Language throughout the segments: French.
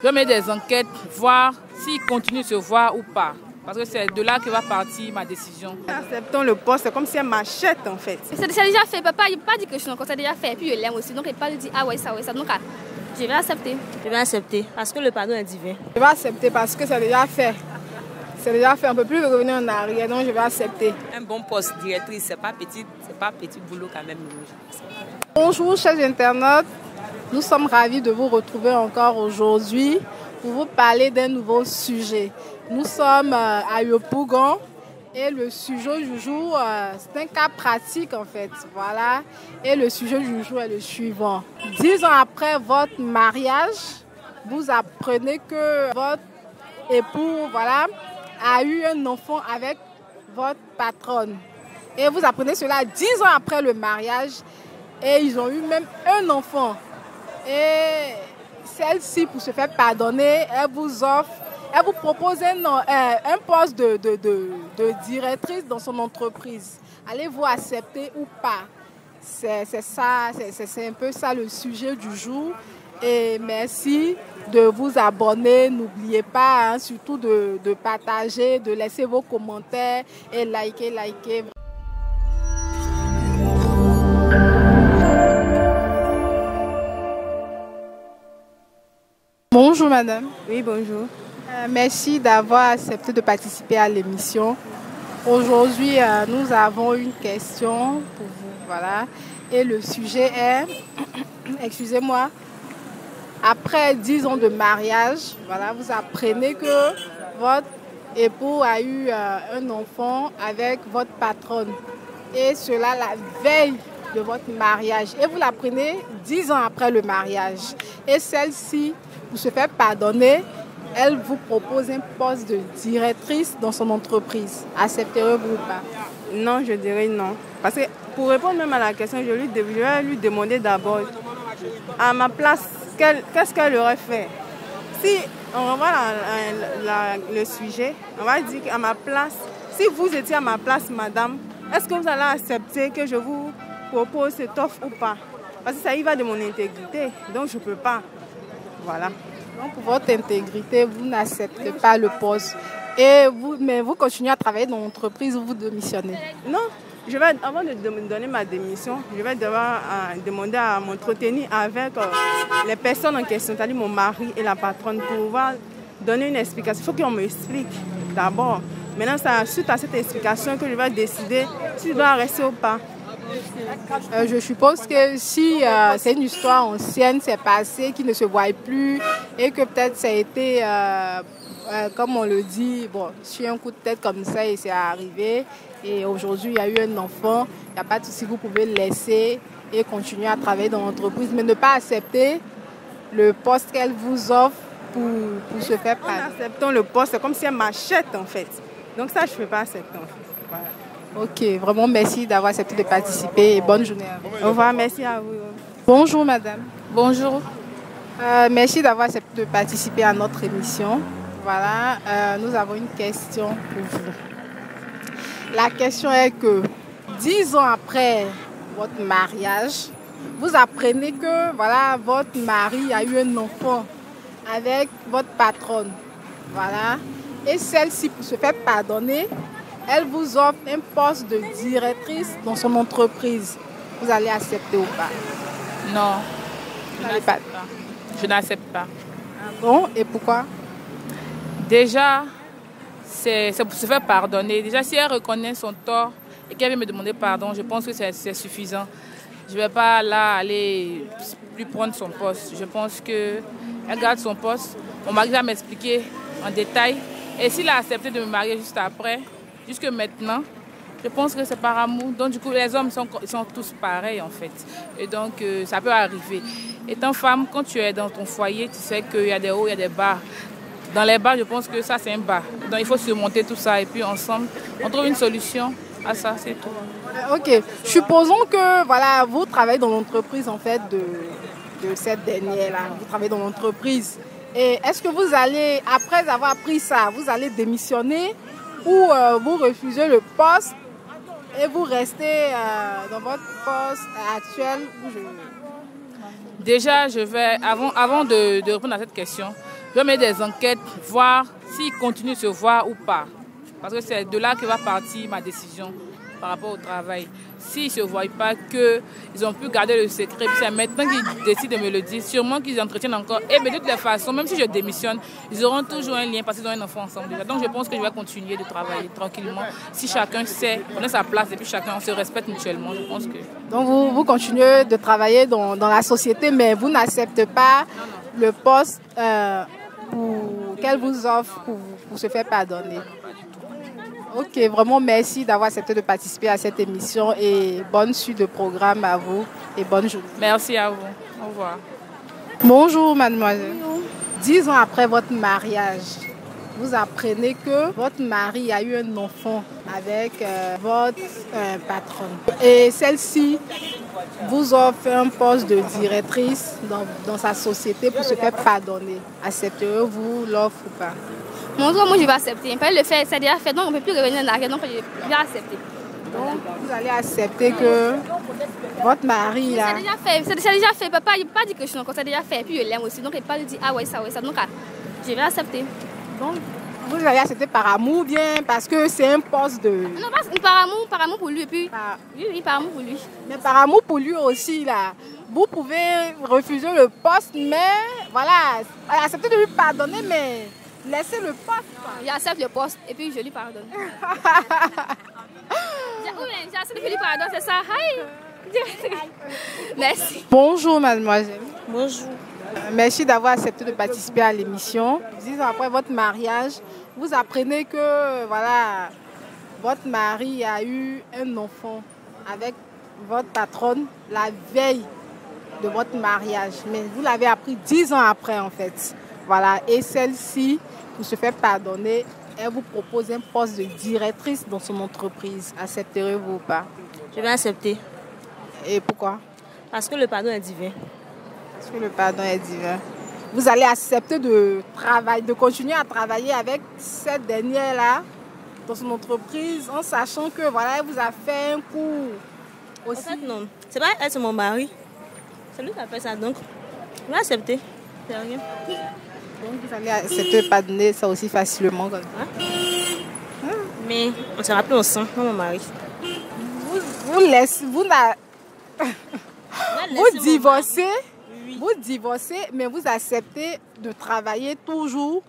Je vais mener des enquêtes, voir s'il continue de se voir ou pas. Parce que c'est de là que va partir ma décision. Acceptons le poste, c'est comme si elle m'achète en fait. C'est déjà fait, papa, il pas dit que je suis encore, c'est déjà fait. Et puis je l'aime aussi, donc il pas dit ah ouais ça. Donc je vais accepter. Je vais accepter parce que le pardon est divin. Je vais accepter parce que c'est déjà fait. C'est déjà fait, on ne peut plus revenir en arrière, donc je vais accepter. Un bon poste directrice, c'est pas petit boulot quand même. Bonjour chers internautes, nous sommes ravis de vous retrouver encore aujourd'hui pour vous parler d'un nouveau sujet. Nous sommes à Yopougon et le sujet du jour, c'est un cas pratique en fait. Voilà. Et le sujet du jour est le suivant. 10 ans après votre mariage, vous apprenez que votre époux a eu un enfant avec votre patronne. Et vous apprenez cela 10 ans après le mariage et ils ont eu même un enfant. Et celle-ci, pour se faire pardonner, elle vous propose un poste de directrice dans son entreprise. Allez-vous accepter ou pas? C'est un peu ça le sujet du jour. Et merci de vous abonner. N'oubliez pas surtout de partager, de laisser vos commentaires et liker. Bonjour madame. Oui, bonjour. Merci d'avoir accepté de participer à l'émission. Aujourd'hui, nous avons une question pour vous. Voilà. Et le sujet est, excusez-moi, après 10 ans de mariage, vous apprenez que votre époux a eu un enfant avec votre patronne. Et cela la veille de votre mariage. Et vous l'apprenez 10 ans après le mariage. Et celle-ci, pour se faire pardonner, elle vous propose un poste de directrice dans son entreprise. Accepterez-vous ou pas? Non, je dirais non. Parce que pour répondre même à la question, je vais lui demander d'abord, à ma place, qu'est-ce qu'elle aurait fait? Si on revoit le sujet, on va dire qu'à ma place, si vous étiez à ma place, madame, est-ce que vous allez accepter que je vous propose cette offre ou pas? Parce que ça y va de mon intégrité, donc je ne peux pas. Voilà. Donc pour votre intégrité, vous n'acceptez pas le poste. Mais vous continuez à travailler dans l'entreprise où vous démissionnez? Non. Avant de me donner ma démission, je vais devoir demander à m'entretenir avec les personnes en question, c'est-à-dire mon mari et la patronne, pour pouvoir donner une explication. Il faut qu'on m'explique d'abord. Maintenant, c'est suite à cette explication que je vais décider si je dois rester ou pas. Je suppose que si c'est une histoire ancienne, c'est passé, qui ne se voit plus et que peut-être ça a été, comme on le dit, sur un coup de tête comme ça et c'est arrivé. Et aujourd'hui, il y a eu un enfant, il n'y a pas de souci, vous pouvez le laisser et continuer à travailler dans l'entreprise, mais ne pas accepter le poste qu'elle vous offre pour se faire pardonner. En acceptant le poste, c'est comme si elle m'achète en fait. Donc ça, je ne peux pas accepter en fait. Voilà. Ok, vraiment merci d'avoir accepté de participer et bonne journée à vous. Au revoir, merci à vous. Bonjour madame. Bonjour. Merci d'avoir accepté de participer à notre émission. Voilà, nous avons une question pour vous. La question est que 10 ans après votre mariage, vous apprenez que votre mari a eu un enfant avec votre patronne. Voilà. Et celle-ci, pour se faire pardonner, elle vous offre un poste de directrice dans son entreprise. Vous allez accepter ou pas? Non, je n'accepte pas. Ah bon? Et pourquoi? Déjà, c'est pour se faire pardonner. Déjà, si elle reconnaît son tort et qu'elle vient me demander pardon, je pense que c'est suffisant. Je ne vais pas là aller lui prendre son poste. Je pense qu'elle garde son poste. Mon mari va m'expliquer en détail. Et s'il a accepté de me marier juste après, jusque maintenant, je pense que c'est par amour. Donc du coup, les hommes sont tous pareils en fait. Et donc, ça peut arriver. Étant femme, quand tu es dans ton foyer, tu sais qu'il y a des hauts, il y a des bas. Dans les bas, je pense que ça, c'est un bas. Donc il faut surmonter tout ça. Et puis ensemble, on trouve une solution à ça, c'est tout. Ok. Supposons que vous travaillez dans l'entreprise en fait de cette dernière-là. Vous travaillez dans l'entreprise. Et est-ce que vous allez, après avoir appris ça, vous allez démissionner ou vous refusez le poste et vous restez dans votre poste actuel? Déjà, avant de répondre à cette question, je vais mettre des enquêtes, voir s'ils continuent de se voir ou pas. Parce que c'est de là que va partir ma décision par rapport au travail. S'ils ne se voient pas, qu'ils ont pu garder le secret, puis c'est maintenant qu'ils décident de me le dire, sûrement qu'ils entretiennent encore. Et de toutes les façons, même si je démissionne, ils auront toujours un lien parce qu'ils ont un enfant ensemble déjà. Donc je pense que je vais continuer de travailler tranquillement. Si chacun sait, on a sa place et puis chacun se respecte mutuellement, je pense que... Donc vous continuez de travailler dans la société, mais vous n'acceptez pas le poste qu'elle vous offre pour se faire pardonner. Ok, vraiment merci d'avoir accepté de participer à cette émission et bonne suite de programme à vous et bonne journée. Merci à vous. Au revoir. Bonjour mademoiselle. 10 ans après votre mariage, vous apprenez que votre mari a eu un enfant avec votre patronne. Et celle-ci vous offre un poste de directrice dans sa société pour se faire pardonner. Accepterez-vous l'offre ou pas? Moi, je vais accepter. Le fait, c'est déjà fait, donc on ne peut plus revenir en arrière, donc je vais accepter. Donc, vous allez accepter que votre mari là... C'est déjà fait. Papa, il n'a pas dit que je suis encore, c'est déjà fait. Et puis je l'aime aussi, donc il n'a pas dit, ah ouais, ça. Donc, je vais accepter. Donc, vous allez accepter par amour ou bien parce que c'est un poste de... Non, par amour pour lui. Et puis, oui, par amour pour lui. Mais par amour pour lui aussi, là. Vous pouvez refuser le poste, mais voilà, accepter de lui pardonner, mais... Laissez le poste. J'accepte le poste et puis je lui pardonne. J'accepte que je lui pardonne, c'est ça. Merci. Bonjour mademoiselle. Bonjour. Merci d'avoir accepté de participer à l'émission. 10 ans après votre mariage, vous apprenez que voilà, votre mari a eu un enfant avec votre patronne la veille de votre mariage. Mais vous l'avez appris 10 ans après en fait. Voilà, et celle-ci, pour se faire pardonner, elle vous propose un poste de directrice dans son entreprise. Accepterez-vous ou pas? Je vais accepter. Et pourquoi? Parce que le pardon est divin. Parce que le pardon est divin. Vous allez accepter de continuer à travailler avec cette dernière-là dans son entreprise en sachant que voilà, elle vous a fait un coup aussi. En fait, non. C'est pas elle, c'est mon mari. C'est lui qui a fait ça, donc je vais accepter. C'est rien. Donc vous allez accepter de pardonner ça aussi facilement comme ça. Mais on sera plus ensemble, moi mon mari. Vous divorcez, oui. Vous divorcez, mais vous acceptez de travailler toujours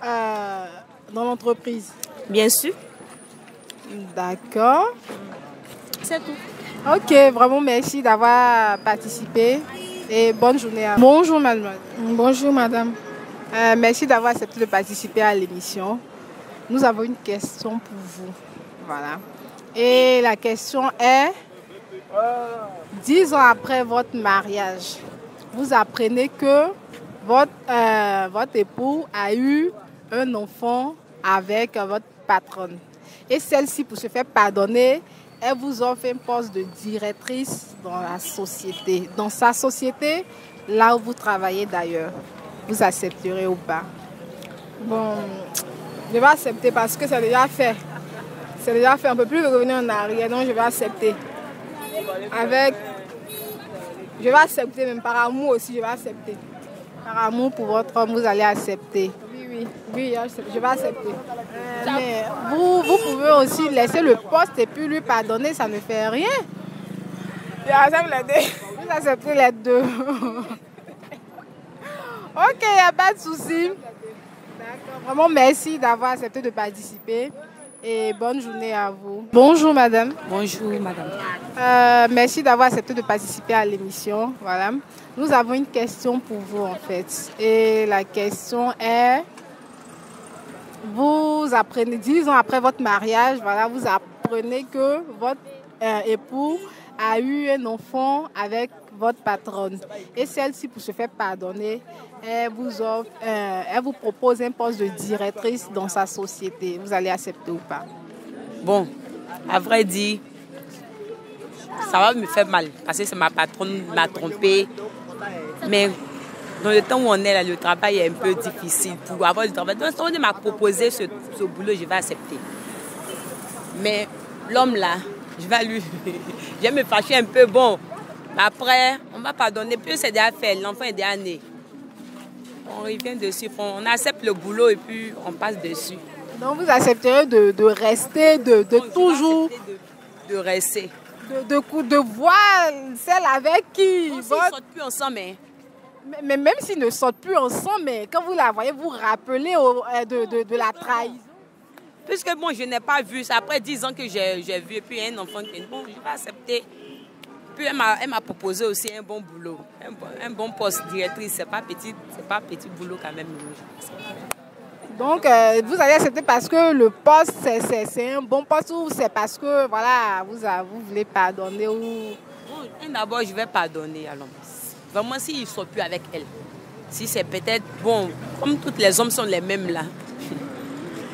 dans l'entreprise. Bien sûr. D'accord. C'est tout. Ok, vraiment merci d'avoir participé et bonne journée à vous. Bonjour mademoiselle. Bonjour madame. Merci d'avoir accepté de participer à l'émission. Nous avons une question pour vous. Voilà. Et la question est, 10 ans après votre mariage, vous apprenez que votre époux a eu un enfant avec votre patronne. Et celle-ci, pour se faire pardonner, elle vous offre un poste de directrice dans la société. Dans sa société, là où vous travaillez d'ailleurs. Vous accepterez ou pas? Bon, je vais accepter parce que c'est déjà fait. C'est déjà fait, on ne peut plus revenir en arrière, donc je vais accepter. Je vais accepter, même par amour aussi, je vais accepter. Par amour pour votre homme, vous allez accepter? Oui, je vais accepter. Mais vous pouvez aussi laisser le poste et puis lui pardonner, ça ne fait rien. J'accepte les deux. Vous acceptez les deux. Ok, il n'y a pas de souci. D'accord. Vraiment, merci d'avoir accepté de participer et bonne journée à vous. Bonjour, madame. Bonjour, madame. Merci d'avoir accepté de participer à l'émission. Voilà. Nous avons une question pour vous, en fait. Et la question est, vous apprenez, 10 ans après votre mariage, voilà, vous apprenez que votre époux a eu un enfant avec votre patronne. Et celle-ci, pour se faire pardonner, elle vous propose un poste de directrice dans sa société. Vous allez accepter ou pas? Bon, à vrai dire, ça va me faire mal parce que c'est ma patronne qui m'a trompée. Mais dans le temps où on est là, le travail est un peu difficile pour avoir du travail. Donc, si on m'a proposé ce boulot, je vais accepter. Mais l'homme là, je vais me fâcher un peu. Bon, après, on m'a pardonné. Puis c'est déjà fait, l'enfant est déjà né. on revient dessus. On accepte le boulot et puis on passe dessus. Donc vous accepterez de rester, de toujours... De rester. De voir celle avec qui... Ils ne sortent plus ensemble. Mais même s'ils ne sortent plus ensemble, mais quand vous la voyez, vous rappelez de la trahison. Puisque bon, je n'ai pas vu, c'est après 10 ans que j'ai vu, et puis un enfant qui bon, je vais accepter. Puis elle m'a proposé aussi un bon boulot, un bon poste directrice. C'est pas petit boulot quand même. Donc, vous allez accepter parce que le poste, c'est un bon poste ou c'est parce que, voilà, vous voulez pardonner ou... Bon, d'abord, je vais pardonner alors. Vraiment, s'ils ne sont plus avec elle. Si c'est peut-être, bon, comme tous les hommes sont les mêmes là,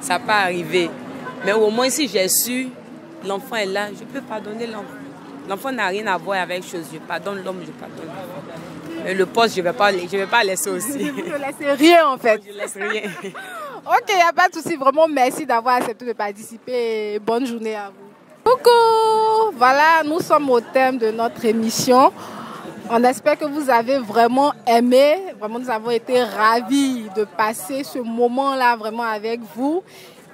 ça peut arriver. Mais au moins, si j'ai su, l'enfant est là, je peux pardonner l'enfant. L'enfant n'a rien à voir avec chose. Je pardonne l'homme, je pardonne l'enfant. Mais le poste, je ne vais pas laisser aussi. Vous ne laissez rien en fait. Je ne laisse rien. Ok, il n'y a pas de souci. Vraiment, merci d'avoir accepté de participer. Bonne journée à vous. Coucou! Voilà, nous sommes au thème de notre émission. On espère que vous avez vraiment aimé. Vraiment, nous avons été ravis de passer ce moment-là vraiment avec vous.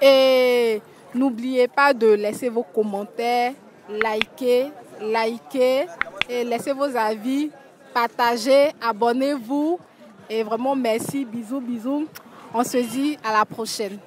Et n'oubliez pas de laisser vos commentaires, liker et laisser vos avis, partagez, abonnez-vous. Et vraiment, merci, bisous, bisous. On se dit à la prochaine.